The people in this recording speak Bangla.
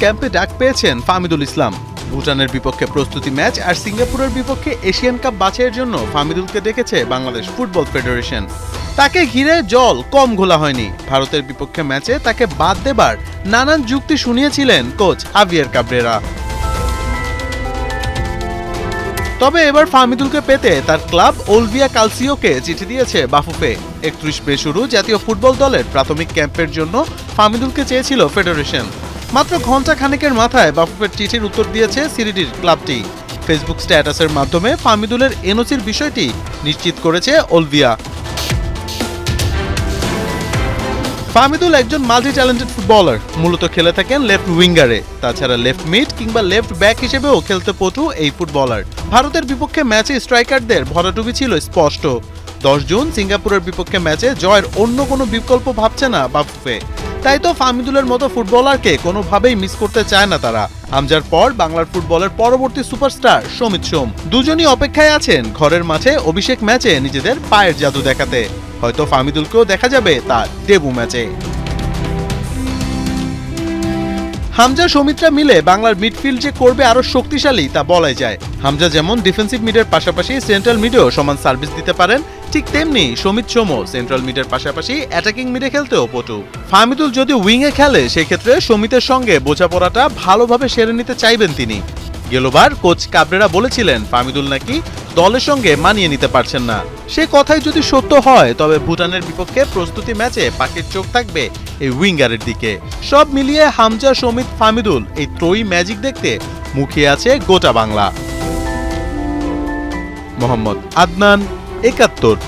ক্যাম্পে ডাক পেয়েছেন ফাহমিদুল ইসলাম। ভুটানের বিপক্ষে প্রস্তুতি ম্যাচ আর সিঙ্গাপুরের বিপক্ষে এশিয়ান কাপ বাছাইয়ের জন্য ফাহমিদুলকে ডেকেছে বাংলাদেশ ফুটবল ফেডারেশন। তাকে ঘিরে জল কম ঘোলা হয়নি। ভারতের বিপক্ষে ম্যাচে তাকে বাদ দেবার নানান যুক্তি শুনিয়েছিলেন কোচ হাভিয়ের কাবরেরা। তবে এবার ফাহমিদুলকে পেতে তার ক্লাব ওলভিয়া কালসিওকে চিঠি দিয়েছে বাফুফে। 31 মে শুরু জাতীয় ফুটবল দলের প্রাথমিক ক্যাম্পের জন্য ফাহমিদুলকে চেয়েছিল ফেডারেশন। মাত্র ঘন্টা খানেকের মাথায় বাফুফের চিঠির উত্তর দিয়েছে সিরিডির ক্লাবটি। ফেসবুক স্ট্যাটাসের মাধ্যমে ফাহমিদুলের এনওসির বিষয়টি নিশ্চিত করেছে ওলভিয়া। ফাহমিদুল একজন মাল্টি ট্যালেন্টেড ফুটবলার, মূলত খেলে থাকেন লেফট উইঙ্গারে। তাছাড়া লেফট মিড কিংবা লেফট ব্যাক হিসেবেও খেলতে পটু এই ফুটবলার। ভারতের বিপক্ষে ম্যাচে স্ট্রাইকারদের ভরাডুবি ছিল স্পষ্ট। 10 জুন সিঙ্গাপুরের বিপক্ষে ম্যাচে জয়ের অন্য কোনো বিকল্প ভাবছে না বাফুফে। তাই তো ফাহমিদুলের মতো ফুটবলারকে কোনোভাবেই মিস করতে চায় না তারা। হামজার পর বাংলার ফুটবলের পরবর্তী সুপারস্টার সমিত সোম। দুজনই অপেক্ষায় আছেন ঘরের মাঠে অভিষেক ম্যাচে নিজেদের পায়ের জাদু দেখাতে। হয়তো ফাহমিদুলকেও দেখা যাবে তার ডেবু ম্যাচে। হামজা সৌমিত্রা মিলে বাংলার মিডফিল্ড যে করবে আরো শক্তিশালী তা বলাই যায়। হামজা যেমন ডিফেন্সিভ মিডের পাশাপাশি সেন্ট্রাল মিডেও সমান সার্ভিস দিতে পারেন, ঠিক তেমনি সমিত সোমও সেন্ট্রাল মিডের পাশাপাশি অ্যাটাকিং মিডে খেলতেও পটু। ফাহমিদুল যদি উইংয়ে খেলে সেক্ষেত্রে সমিতের সঙ্গে বোঝাপড়াটা ভালোভাবে সেরে নিতে চাইবেন তিনি। গেলবার কোচ কাবরেরা বলেছিলেন ফাহমিদুল নাকি দলের সঙ্গে মানিয়ে নিতে পারছেন না। সে কথাই যদি সত্য হয় তবে ভুটানের বিপক্ষে প্রস্তুতি ম্যাচে পাখির চোখ থাকবে এই উইঙ্গারের দিকে। সব মিলিয়ে হামজা, সমিত, ফাহমিদুল এই ত্রয়ী ম্যাজিক দেখতে মুখিয়ে আছে গোটা বাংলা। মোহাম্মদ আদনান, 71।